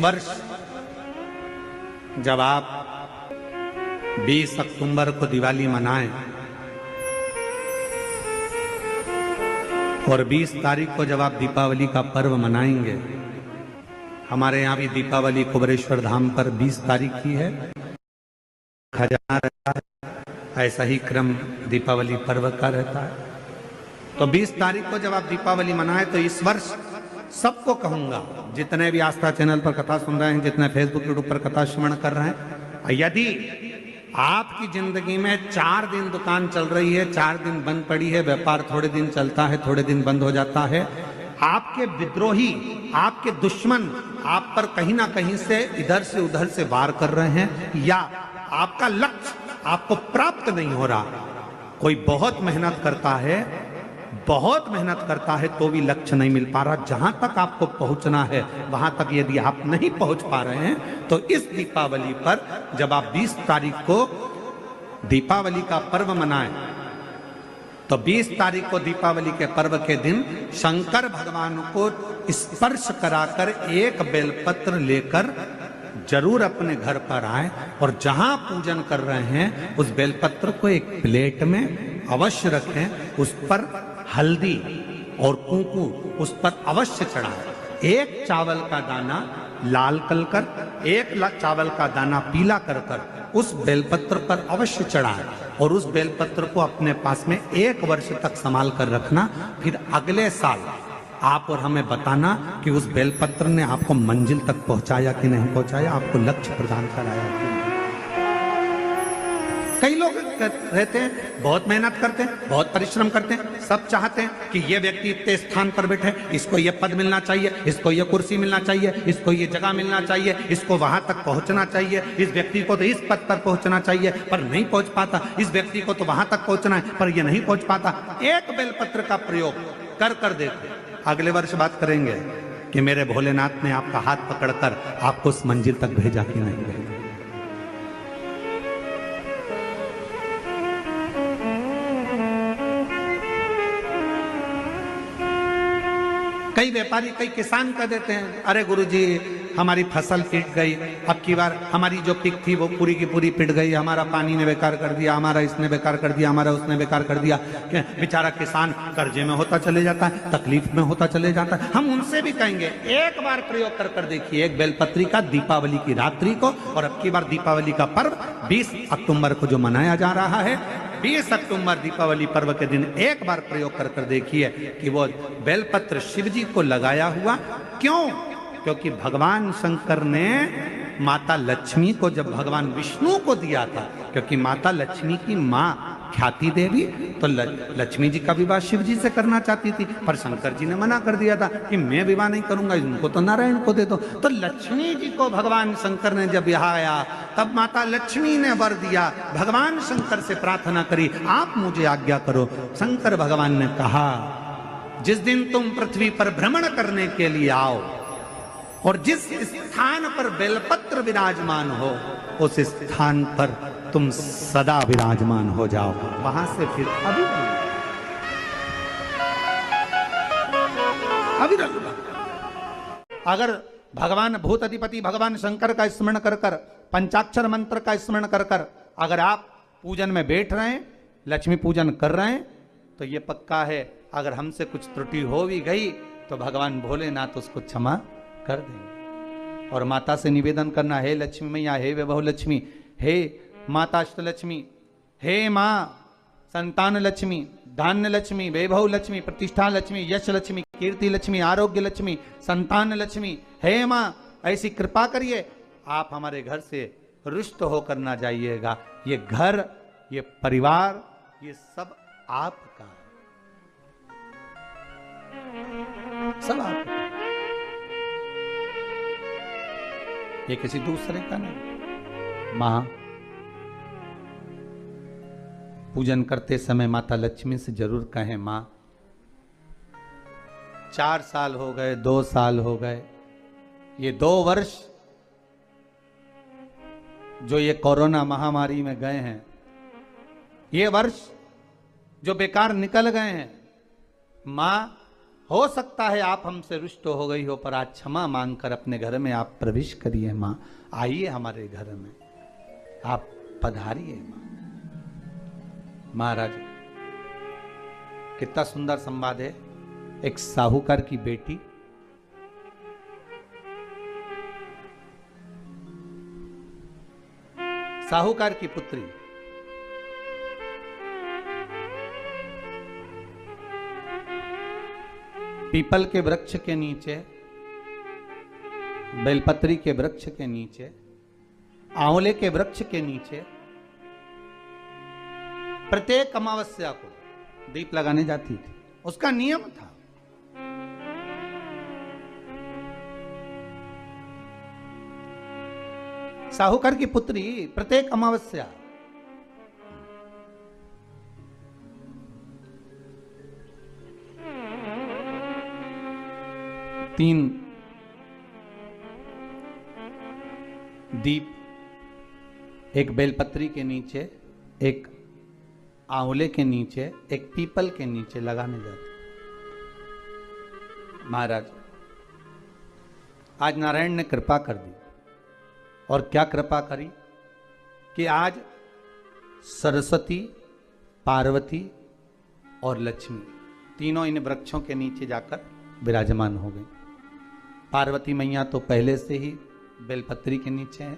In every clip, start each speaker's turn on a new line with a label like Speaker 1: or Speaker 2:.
Speaker 1: वर्ष जब आप 20 अक्टूबर को दिवाली मनाएं और 20 तारीख को जब आप दीपावली का पर्व मनाएंगे, हमारे यहाँ भी दीपावली कुबेरेश्वर धाम पर 20 तारीख की है, खजाना रहता है, ऐसा ही क्रम दीपावली पर्व का रहता है। तो 20 तारीख को जब आप दीपावली मनाएं तो इस वर्ष सबको कहूंगा, जितने भी आस्था चैनल पर कथा सुन रहे हैं, जितने फेसबुक यूट्यूब पर कथा श्रवण कर रहे हैं, यदि आपकी जिंदगी में 4 दिन दुकान चल रही है, 4 दिन बंद पड़ी है, व्यापार थोड़े दिन चलता है, थोड़े दिन बंद हो जाता है, आपके विद्रोही, आपके दुश्मन आप पर कहीं ना कहीं से इधर से उधर से वार कर रहे हैं, या आपका लक्ष्य आपको प्राप्त नहीं हो रहा, कोई बहुत मेहनत करता है तो भी लक्ष्य नहीं मिल पा रहा, जहां तक आपको पहुंचना है वहां तक यदि आप नहीं पहुंच पा रहे हैं, तो इस दीपावली पर जब आप 20 तारीख को दीपावली का पर्व मनाएं, तो 20 तारीख को दीपावली के पर्व के दिन शंकर भगवान को स्पर्श कराकर एक बेलपत्र लेकर जरूर अपने घर पर आए और जहां पूजन कर रहे हैं उस बेलपत्र को एक प्लेट में अवश्य रखें, उस पर हल्दी और कुंकू उस पर अवश्य चढ़ाएं। एक चावल का दाना लाल कर, एक चावल का दाना पीला कर उस बेलपत्र पर अवश्य चढ़ाएं और उस बेलपत्र को अपने पास में 1 वर्ष तक संभाल कर रखना। फिर अगले साल आप और हमें बताना कि उस बेलपत्र ने आपको मंजिल तक पहुंचाया कि नहीं पहुंचाया, आपको लक्ष्य प्रदान कराया कि नहीं। कई लोग रहते हैं, बहुत मेहनत करते हैं, बहुत परिश्रम करते हैं, सब चाहते हैं कि ये व्यक्ति इतने स्थान पर बैठे, इसको ये पद मिलना चाहिए, इसको ये कुर्सी मिलना चाहिए, इसको ये जगह मिलना चाहिए, इसको वहां तक पहुंचना चाहिए, इस व्यक्ति को तो इस पद पर पहुंचना चाहिए पर नहीं पहुंच पाता, इस व्यक्ति को तो वहां तक पहुंचना है पर ये नहीं पहुंच पाता। एक बेलपत्र का प्रयोग कर देखो, अगले वर्ष बात करेंगे कि मेरे भोलेनाथ ने आपका हाथ पकड़कर आपको उस मंजिल तक भेजा कि नहीं भेजा। कई व्यापारी, कई किसान कह देते हैं, अरे गुरुजी हमारी फसल पिट गई, अब की बार हमारी जो पिक थी वो पूरी की पूरी पिट गई, हमारा पानी ने बेकार कर दिया, हमारा इसने बेकार कर दिया, हमारा उसने बेकार कर दिया। बेचारा किसान कर्जे में होता चले जाता है, तकलीफ में होता चले जाता है। हम उनसे भी कहेंगे एक बार प्रयोग कर देखिए, एक बेलपत्री का दीपावली की रात्रि को, और अब की बार दीपावली का पर्व 20 अक्टूबर को जो मनाया जा रहा है, 20 अक्टूबर दीपावली पर्व के दिन एक बार प्रयोग कर देखिए कि वो बेलपत्र शिव जी को लगाया हुआ। क्यों? क्योंकि भगवान शंकर ने माता लक्ष्मी को जब भगवान विष्णु को दिया था, क्योंकि माता लक्ष्मी की माँ ख्याति देवी तो लक्ष्मी जी का विवाह शिव जी से करना चाहती थी, पर शंकर जी ने मना कर दिया था कि मैं विवाह नहीं करूंगा, इनको तो नारायण को दे दो। तो लक्ष्मी जी को भगवान शंकर ने जब यहाँ आया तब माता लक्ष्मी ने वर दिया, भगवान शंकर से प्रार्थना करी, आप मुझे आज्ञा करो। शंकर भगवान ने कहा, जिस दिन तुम पृथ्वी पर भ्रमण करने के लिए आओ और जिस स्थान पर बेलपत्र विराजमान हो उस स्थान पर तुम सदा विराजमान हो जाओ, वहां से फिर अविरल। अगर भगवान भूत अधिपति भगवान शंकर का स्मरण कर पंचाक्षर मंत्र का स्मरण कर अगर आप पूजन में बैठ रहे हैं, लक्ष्मी पूजन कर रहे हैं, तो ये पक्का है अगर हमसे कुछ त्रुटि हो भी गई तो भगवान भोलेनाथ उसको क्षमा कर देंगे। और माता से निवेदन करना, हे लक्ष्मी मैया, हे वैभव लक्ष्मी, हे माता अष्टलक्ष्मी, हे माँ संतान लक्ष्मी, धान्य लक्ष्मी, वैभव लक्ष्मी, प्रतिष्ठा लक्ष्मी, यश लक्ष्मी, कीर्ति लक्ष्मी, आरोग्य लक्ष्मी, संतान लक्ष्मी, हे माँ ऐसी कृपा करिए, आप हमारे घर से रुष्ट होकर ना जाइएगा। ये घर, ये परिवार, ये सब आपका है, सब आपका, ये किसी दूसरे का नहीं। मां पूजन करते समय माता लक्ष्मी से जरूर कहें, मां 4 साल हो गए, 2 साल हो गए, ये 2 वर्ष जो ये कोरोना महामारी में गए हैं, ये वर्ष जो बेकार निकल गए हैं, मां हो सकता है आप हमसे रुष्ट हो गई हो, पर आज क्षमा मांगकर अपने घर में आप प्रवेश करिए माँ, आइए हमारे घर में, आप पधारिए माँ। महाराज कितना सुंदर संवाद है। एक साहूकार की बेटी साहूकार की पुत्री पीपल के वृक्ष के नीचे, बेलपत्री के वृक्ष के नीचे, आंवले के वृक्ष के नीचे प्रत्येक अमावस्या को दीप लगाने जाती थी। उसका नियम था। साहूकार की पुत्री प्रत्येक अमावस्या तीन दीप, एक बेलपत्री के नीचे, एक आंवले के नीचे, एक पीपल के नीचे लगाने जाते। महाराज आज नारायण ने कृपा कर दी। और क्या कृपा करी कि आज सरस्वती, पार्वती और लक्ष्मी तीनों इन वृक्षों के नीचे जाकर विराजमान हो गई। पार्वती मैया तो पहले से ही बेलपत्री के नीचे है,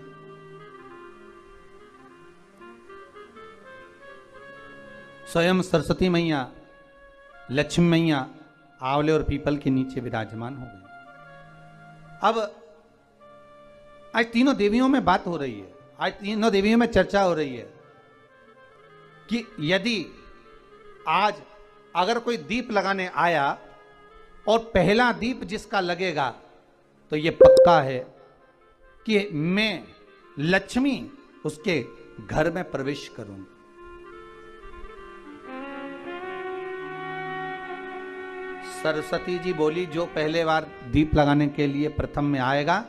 Speaker 1: स्वयं सरस्वती मैया, लक्ष्मी मैया आंवले और पीपल के नीचे विराजमान हो गई। अब आज तीनों देवियों में बात हो रही है, आज तीनों देवियों में चर्चा हो रही है कि यदि आज अगर कोई दीप लगाने आया और पहला दीप जिसका लगेगा तो ये पक्का है कि मैं लक्ष्मी उसके घर में प्रवेश करूंगी। सरस्वती जी बोली, जो पहले बार दीप लगाने के लिए प्रथम में आएगा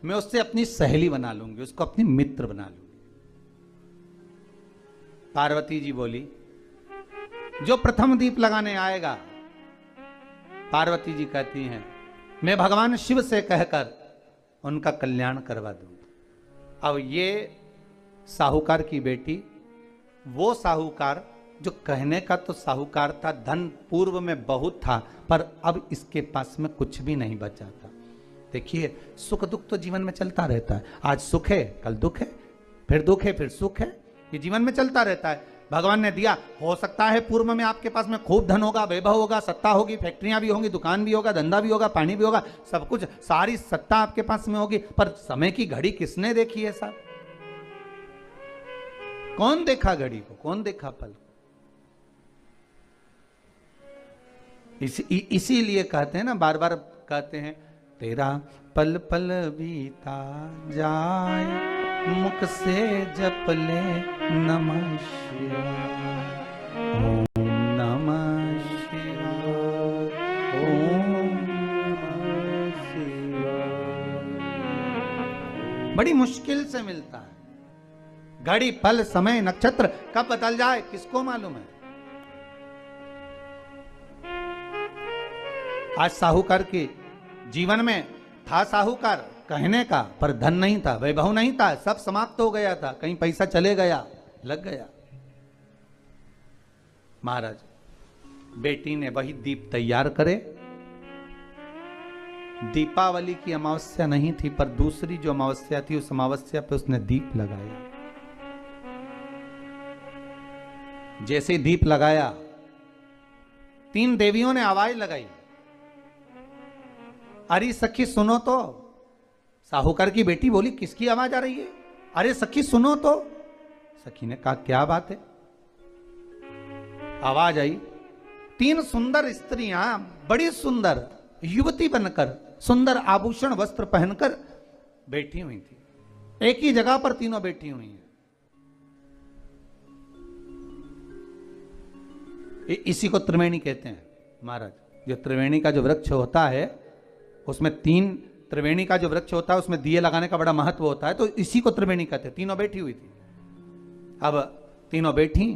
Speaker 1: मैं उससे अपनी सहेली बना लूंगी, उसको अपनी मित्र बना लूंगी। पार्वती जी बोली, जो प्रथम दीप लगाने आएगा, पार्वती जी कहती हैं मैं भगवान शिव से कहकर उनका कल्याण करवा दूंगी। अब ये साहूकार की बेटी, वो साहूकार जो कहने का तो साहूकार था, धन पूर्व में बहुत था, पर अब इसके पास में कुछ भी नहीं बचा था। देखिए सुख दुख तो जीवन में चलता रहता है। आज सुख है, कल दुख है, फिर दुख है, फिर सुख है। ये जीवन में चलता रहता है। भगवान ने दिया, हो सकता है पूर्व में आपके पास में खूब धन होगा, वैभव होगा, सत्ता होगी, फैक्ट्रियां भी होंगी, दुकान भी होगा, धंधा भी होगा, पानी भी होगा, सब कुछ, सारी सत्ता आपके पास में होगी, पर समय की घड़ी किसने देखी है साहब? कौन देखा घड़ी को, कौन देखा पल को? इसीलिए कहते हैं ना, बार बार कहते हैं, तेरा पल पल बीता जाए, मुख से जप ले नमः शिवाय, ओम नमः शिवाय, ओम नमः शिवाय। बड़ी मुश्किल से मिलता है। घड़ी, पल, समय, नक्षत्र कब बदल जाए किसको मालूम है? आज साहूकार के जीवन में था साहूकार कहने का, पर धन नहीं था, वैभव नहीं था, सब समाप्त हो गया था। कहीं पैसा चले गया, लग गया। महाराज बेटी ने वही दीप तैयार करे। दीपावली की अमावस्या नहीं थी, पर दूसरी जो अमावस्या थी, उस अमावस्या पे उसने दीप लगाया। जैसे दीप लगाया, तीन देवियों ने आवाज लगाई, अरे सखी सुनो तो। साहूकार की बेटी बोली, किसकी आवाज आ रही है? अरे सखी सुनो तो। सखी ने कहा, क्या बात है? आवाज आई, तीन सुंदर स्त्रियां, बड़ी सुंदर युवती बनकर, सुंदर आभूषण वस्त्र पहनकर बैठी हुई थी। एक ही जगह पर तीनों बैठी हुई हैं। इसी को त्रिवेणी कहते हैं महाराज। जो त्रिवेणी का जो वृक्ष होता है, उसमें तीन, त्रिवेणी का जो वृक्ष होता है उसमें दिए लगाने का बड़ा महत्व होता है, तो इसी को त्रिवेणी कहते हैं। तीनों बैठी हुई थी। अब तीनों बैठी,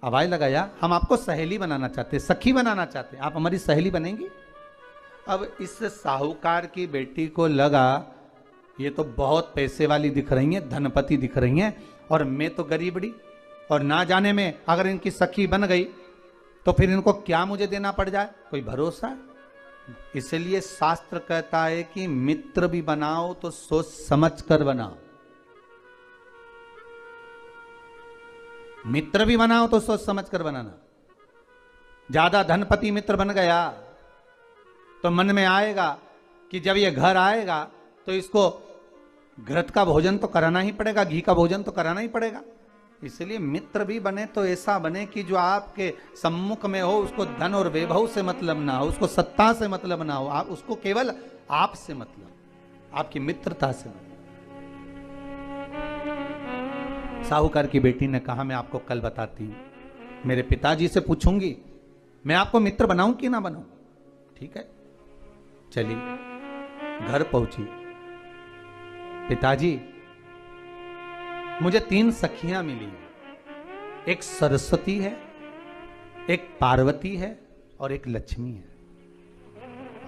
Speaker 1: आवाज लगाया, हम आपको सहेली बनाना चाहते हैं, सखी बनाना चाहते हैं, आप हमारी सहेली बनेंगी? अब इस साहूकार की बेटी को लगा ये तो बहुत पैसे वाली दिख रही हैं, धनपति दिख रही हैं, और मैं तो गरीबड़ी, और ना जाने में अगर इनकी सखी बन गई तो फिर इनको क्या मुझे देना पड़ जाए, कोई भरोसा है। इसलिए शास्त्र कहता है कि मित्र भी बनाओ तो सोच समझ कर बनाओ, मित्र भी बनाओ तो सोच समझ कर बनाना। ज्यादा धनपति मित्र बन गया तो मन में आएगा कि जब ये घर आएगा तो इसको घृत का भोजन तो कराना ही पड़ेगा, घी का भोजन तो कराना ही पड़ेगा। इसलिए मित्र भी बने तो ऐसा बने कि जो आपके सम्मुख में हो, उसको धन और वैभव से मतलब ना हो, उसको सत्ता से मतलब ना हो, आप उसको केवल आप से मतलब, आपकी मित्रता से मतलब। साहूकार की बेटी ने कहा मैं आपको कल बताती हूं, मेरे पिताजी से पूछूंगी मैं आपको मित्र बनाऊं कि ना बनाऊं। ठीक है, चली घर पहुंची। पिताजी मुझे 3 सखियां मिली हैं, एक सरस्वती है, एक पार्वती है और एक लक्ष्मी है।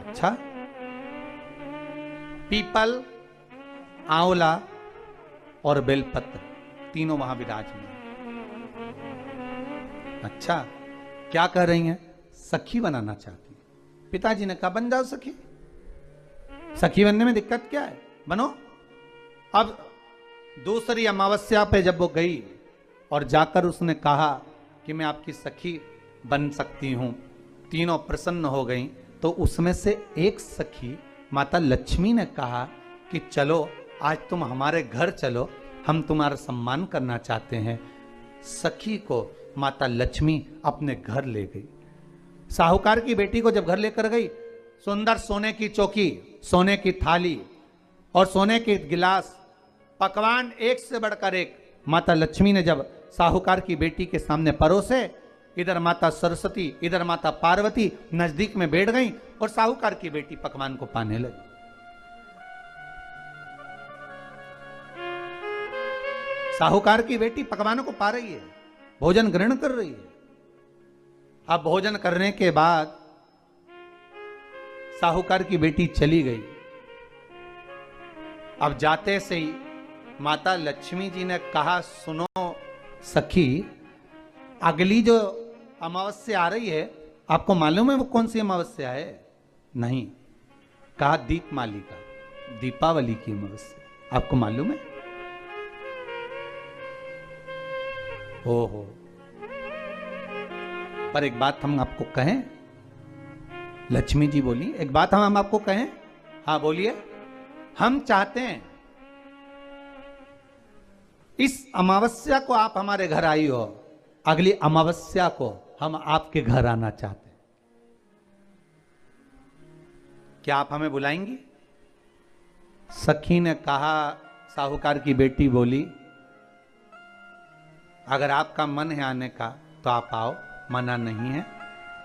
Speaker 1: अच्छा, पीपल, आंवला और बेलपत्र तीनों वहां विराजमान। अच्छा, क्या कह रही हैं? सखी बनाना चाहती है। पिताजी ने कहा बन जाओ सखी, सखी बनने में दिक्कत क्या है, बनो। अब दूसरी अमावस्या पे जब वो गई और जाकर उसने कहा कि मैं आपकी सखी बन सकती हूं, तीनों प्रसन्न हो गईं। तो उसमें से एक सखी माता लक्ष्मी ने कहा कि चलो आज तुम हमारे घर चलो, हम तुम्हारा सम्मान करना चाहते हैं। सखी को माता लक्ष्मी अपने घर ले गई। साहूकार की बेटी को जब घर लेकर गई, सुंदर सोने की चौकी, सोने की थाली और सोने के गिलास, पकवान एक से बढ़कर एक माता लक्ष्मी ने जब साहूकार की बेटी के सामने परोसे, इधर माता सरस्वती इधर माता पार्वती नजदीक में बैठ गईं और साहूकार की बेटी पकवान को पाने लगी। साहूकार की बेटी पकवानों को पा रही है, भोजन ग्रहण कर रही है। अब भोजन करने के बाद साहूकार की बेटी चली गई। अब जाते से ही माता लक्ष्मी जी ने कहा सुनो सखी, अगली जो अमावस्या आ रही है आपको मालूम है वो कौन सी अमावस्या है? नहीं। कहा दीपमालिका, दीपावली की अमावस्या, आपको मालूम है? ओहो, पर एक बात हम आपको कहें, लक्ष्मी जी बोली एक बात हम आपको कहें। हाँ बोलिए। हम चाहते हैं इस अमावस्या को आप हमारे घर आई हो, अगली अमावस्या को हम आपके घर आना चाहते हैं, क्या आप हमें बुलाएंगी? सखी ने कहा, साहूकार की बेटी बोली अगर आपका मन है आने का तो आप आओ, मना नहीं है,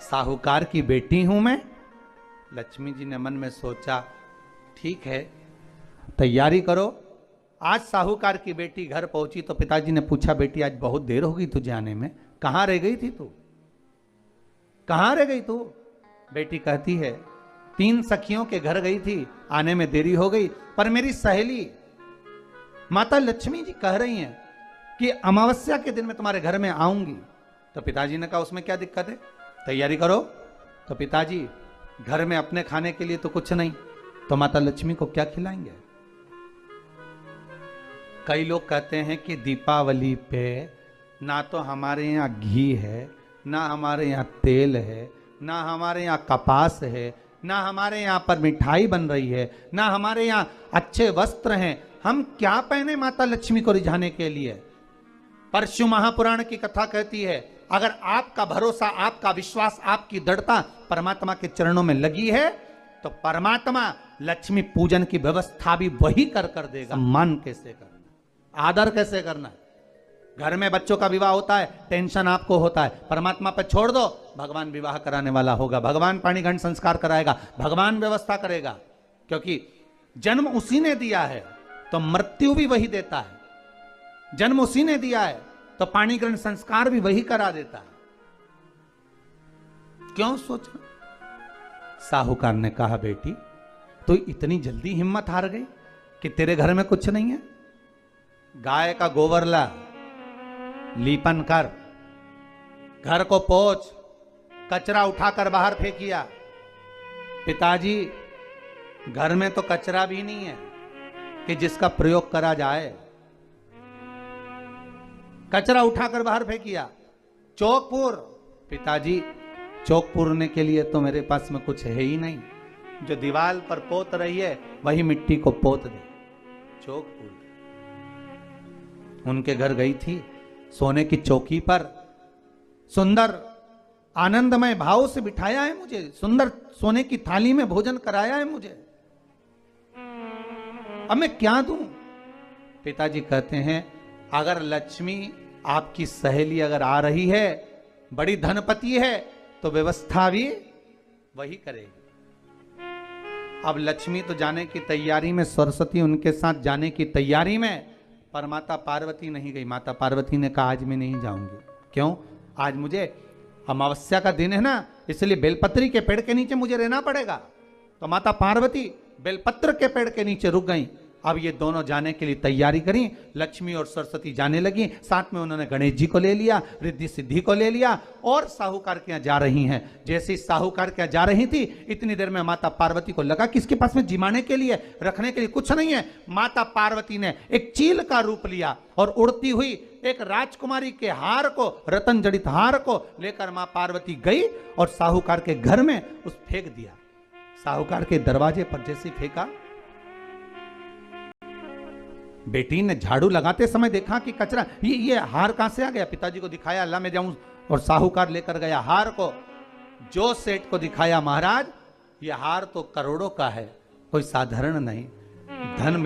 Speaker 1: साहूकार की बेटी हूं मैं। लक्ष्मी जी ने मन में सोचा ठीक है, तैयारी करो। आज साहूकार की बेटी घर पहुंची तो पिताजी ने पूछा बेटी आज बहुत देर हो गई तुझे आने में, कहां रह गई थी तू, कहां रह गई तू? बेटी कहती है 3 सखियों के घर गई थी, आने में देरी हो गई, पर मेरी सहेली माता लक्ष्मी जी कह रही हैं कि अमावस्या के दिन मैं तुम्हारे घर में आऊंगी। तो पिताजी ने कहा उसमें क्या दिक्कत है, तैयारी करो। तो पिताजी घर में अपने खाने के लिए तो कुछ नहीं, तो माता लक्ष्मी को क्या खिलाएंगे? कई लोग कहते हैं कि दीपावली पे ना तो हमारे यहाँ घी है, ना हमारे यहाँ तेल है, ना हमारे यहाँ कपास है, ना हमारे यहाँ पर मिठाई बन रही है, ना हमारे यहाँ अच्छे वस्त्र हैं, हम क्या पहने माता लक्ष्मी को रिझाने के लिए? परशु महापुराण की कथा कहती है अगर आपका भरोसा, आपका विश्वास, आपकी दृढ़ता परमात्मा के चरणों में लगी है तो परमात्मा लक्ष्मी पूजन की व्यवस्था भी वही कर देगा। सम्मान कैसे करना, आदर कैसे करना। घर में बच्चों का विवाह होता है, टेंशन आपको होता है, परमात्मा पर छोड़ दो, भगवान विवाह कराने वाला होगा, भगवान पाणिग्रहण संस्कार कराएगा, भगवान व्यवस्था करेगा, क्योंकि जन्म उसी ने दिया है तो मृत्यु भी वही देता है, जन्म उसी ने दिया है तो पाणिग्रहण संस्कार भी वही करा देता है। क्यों सोचना? साहूकार ने कहा, बेटी तो इतनी जल्दी हिम्मत हार गई कि तेरे घर में कुछ नहीं है? गाय का गोबर ला, लीपन कर, घर को पोंछ, कचरा उठाकर बाहर फेंकिया। पिताजी, घर में तो कचरा भी नहीं है कि जिसका प्रयोग करा जाए। कचरा उठाकर बाहर फेंकिया। चौक पिताजी, चौक पूरने के लिए तो मेरे पास में कुछ है ही नहीं। जो दीवार पर पोत रही है वही मिट्टी को पोत दे, चौक पूर दे। उनके घर गई थी, सोने की चौकी पर सुंदर आनंदमय भाव से बिठाया है मुझे, सुंदर सोने की थाली में भोजन कराया है मुझे। अब मैं क्या दूं? पिताजी कहते हैं, अगर लक्ष्मी आपकी सहेली अगर आ रही है, बड़ी धनपति है, तो व्यवस्था भी वही करेगी। अब लक्ष्मी तो जाने की तैयारी में, सरस्वती उनके साथ जाने की तैयारी में, पर माता पार्वती नहीं गई। माता पार्वती ने कहा, आज मैं नहीं जाऊंगी। क्यों? आज मुझे अमावस्या का दिन है ना, इसलिए बेलपत्री के पेड़ के नीचे मुझे रहना पड़ेगा। तो माता पार्वती बेलपत्र के पेड़ के नीचे रुक गई। अब ये दोनों जाने के लिए तैयारी करी। लक्ष्मी और सरस्वती जाने लगी, साथ में उन्होंने गणेश जी को ले लिया, रिद्धि सिद्धि को ले लिया और साहूकार के यहाँ जा रही हैं। जैसे साहूकार के यहाँ जा रही थी, इतनी देर में माता पार्वती को लगा कि इसके पास में जिमाने के लिए, रखने के लिए कुछ नहीं है। माता पार्वती ने एक चील का रूप लिया और उड़ती हुई एक राजकुमारी के हार को, रतन जड़ित हार को लेकर मां पार्वती गई और साहूकार के घर में उस फेंक दिया। साहूकार के दरवाजे पर जैसे फेंका, बेटी ने झाड़ू लगाते समय देखा कि कचरा, ये हार कहां से आ गया? पिताजी को दिखाया, अल्लाह मैं जाऊं, और साहूकार लेकर गया हार को। जो सेठ को दिखाया, महाराज ये हार तो करोड़ों का है, कोई साधारण नहीं। धन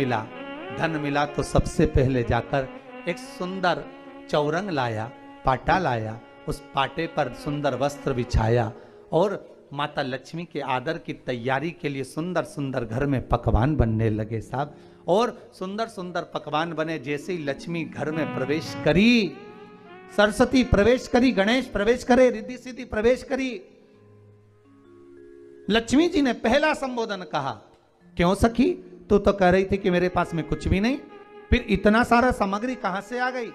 Speaker 1: मिला तो सबसे पहले जाकर एक सुंदर चौरंग लाया, पाटा लाया, उस पाटे पर सुंदर वस्त्र बिछाया और माता लक्ष्मी के आदर की तैयारी के लिए सुंदर सुंदर घर में पकवान बनने लगे साहब। और सुंदर सुंदर पकवान बने। जैसे ही लक्ष्मी घर में प्रवेश करी, सरस्वती प्रवेश करी, गणेश प्रवेश करे, रिद्धि सिद्धि प्रवेश करी, लक्ष्मी जी ने पहला संबोधन कहा, क्यों सखी, तू तो कह रही थी कि मेरे पास में कुछ भी नहीं, फिर इतना सारा सामग्री कहां से आ गई?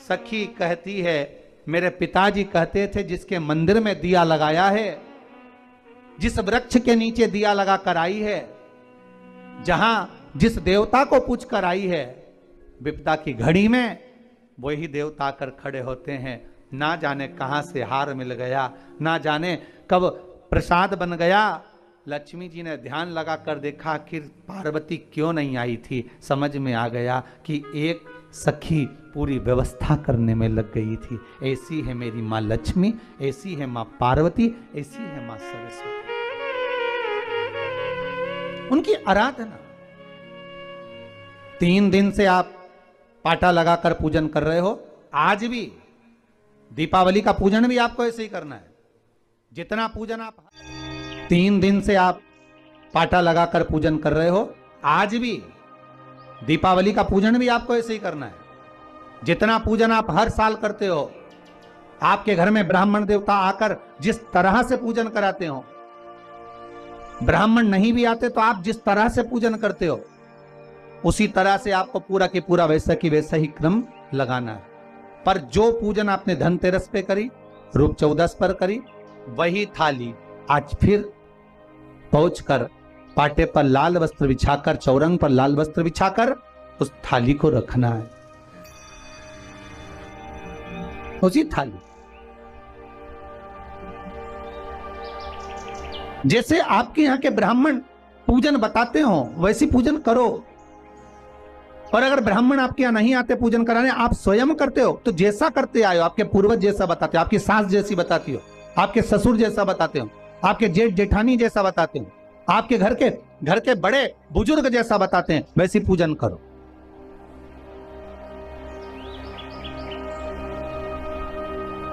Speaker 1: सखी कहती है, मेरे पिताजी कहते थे, जिसके मंदिर में दिया लगाया है, जिस वृक्ष के नीचे दिया लगा कर आई है, जहां जिस देवता को पूछ कर आई है, विपदा की घड़ी में वही देवता कर खड़े होते हैं। ना जाने कहां से हार मिल गया, ना जाने कब प्रसाद बन गया। लक्ष्मी जी ने ध्यान लगा कर देखा, आखिर पार्वती क्यों नहीं आई थी। समझ में आ गया कि एक सखी पूरी व्यवस्था करने में लग गई थी। ऐसी है मेरी माँ लक्ष्मी, ऐसी है माँ पार्वती, ऐसी है माँ सरस्वती। उनकी आराधना 3 दिन से आप पाटा लगाकर पूजन कर रहे हो। आज भी दीपावली का पूजन भी आपको ऐसे ही करना है। जितना पूजन आप 3 दिन से आप पाटा लगाकर पूजन कर रहे हो, आज भी दीपावली का पूजन भी आपको ऐसे ही करना है। जितना पूजन आप हर साल करते हो, आपके घर में ब्राह्मण देवता आकर जिस तरह से पूजन कराते हो, ब्राह्मण नहीं भी आते तो आप जिस तरह से पूजन करते हो, उसी तरह से आपको पूरा के पूरा वैसा की वैसा ही क्रम लगाना है। पर जो पूजन आपने धनतेरस पे करी, रूप 14 पर करी, वही थाली आज फिर पहुंचकर पाटे पर लाल वस्त्र बिछाकर, चौरंग पर लाल वस्त्र बिछाकर उस थाली को रखना है। उसी थाली जैसे आपके यहां के ब्राह्मण पूजन बताते हो, वैसी पूजन करो। और अगर ब्राह्मण आपके यहां नहीं आते पूजन कराने, आप स्वयं करते हो, तो जैसा करते आए हो, आपके पूर्वज जैसा बताते हो, आपकी सास जैसी बताती हो, आपके ससुर जैसा बताते हो, आपके जेठ जेठानी जैसा बताते हो, आपके घर के बड़े बुजुर्ग जैसा बताते हैं, वैसी पूजन करो।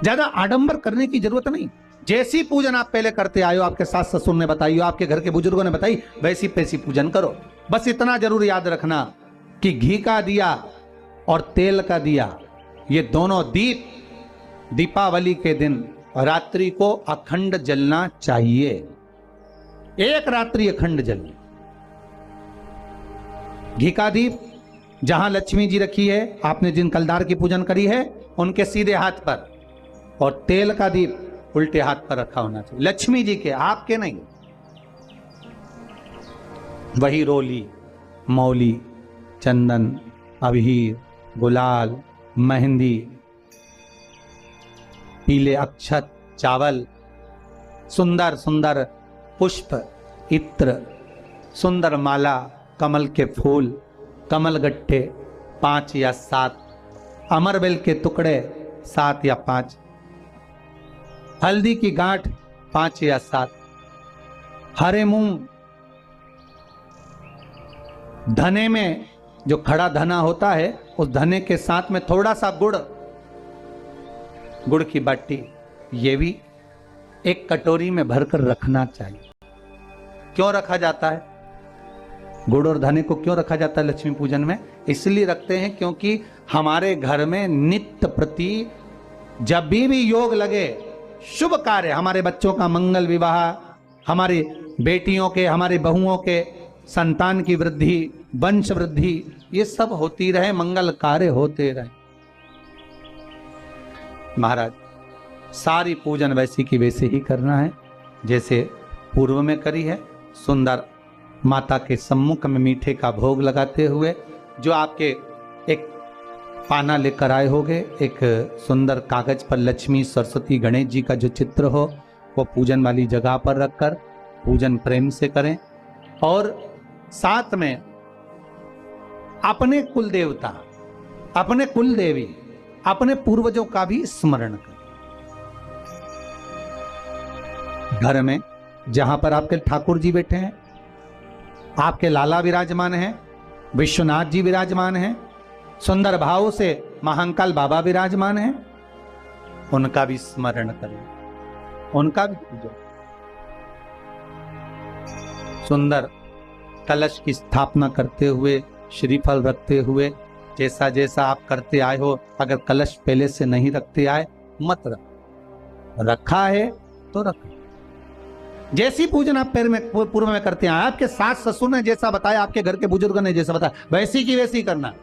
Speaker 1: ज्यादा आडंबर करने की जरूरत नहीं। जैसी पूजन आप पहले करते आए हो, आपके सास ससुर ने बताई हो, आपके घर के बुजुर्गों ने बताई, वैसी पैसी पूजन करो। बस इतना जरूर याद रखना कि घी का दिया और तेल का दिया, ये दोनों दीप दीपावली के दिन रात्रि को अखंड जलना चाहिए, एक रात्रि अखंड जलना। घी का दीप जहां लक्ष्मी जी रखी है, आपने जिन कलदार की पूजन करी है उनके सीधे हाथ पर, और तेल का दीप उल्टे हाथ पर रखा होना चाहिए, लक्ष्मी जी के, आपके नहीं। वही रोली, मौली, चंदन, अबीर, गुलाल, मेहंदी, पीले अक्षत, चावल, सुंदर सुंदर पुष्प, इत्र, सुंदर माला, कमल के फूल, कमल गट्टे 5 या 7, अमरबेल के टुकड़े 7 या 5, हल्दी की गांठ 5 या 7, हरे मूंग, धने में जो खड़ा धना होता है उस धने के साथ में थोड़ा सा गुड़, गुड़ की बाटी, ये भी एक कटोरी में भरकर रखना चाहिए। क्यों रखा जाता है गुड़ और धने को, क्यों रखा जाता है लक्ष्मी पूजन में? इसलिए रखते हैं क्योंकि हमारे घर में नित्य प्रति जब भी योग लगे, शुभ कार्य, हमारे बच्चों का मंगल विवाह, हमारी बेटियों के, हमारी बहुओं के संतान की वृद्धि, वंश वृद्धि, ये सब होती रहे, मंगल कार्य होते रहे। महाराज सारी पूजन वैसी की वैसे ही करना है जैसे पूर्व में करी है। सुंदर माता के सम्मुख में मीठे का भोग लगाते हुए, जो आपके एक पाना लेकर आए होगे, एक सुंदर कागज पर लक्ष्मी, सरस्वती, गणेश जी का जो चित्र हो, वो पूजन वाली जगह पर रखकर पूजन प्रेम से करें। और साथ में अपने कुल देवता, अपने कुल देवी, अपने पूर्वजों का भी स्मरण करें। घर में जहां पर आपके ठाकुर जी बैठे हैं, आपके लाला विराजमान हैं, विश्वनाथ जी विराजमान हैं, सुंदर भाव से महाकाल बाबा विराजमान हैं, उनका भी स्मरण करें, उनका भी पूजन। सुंदर कलश की स्थापना करते हुए, श्रीफल रखते हुए, जैसा जैसा आप करते आए हो, अगर कलश पहले से नहीं रखते आए मत रखो, रखा है तो रखो। जैसी पूजन आप पूर्व में करते हैं, आपके सास ससुर ने जैसा बताया, आपके घर के बुजुर्ग ने जैसा बताया, वैसी की वैसी करना।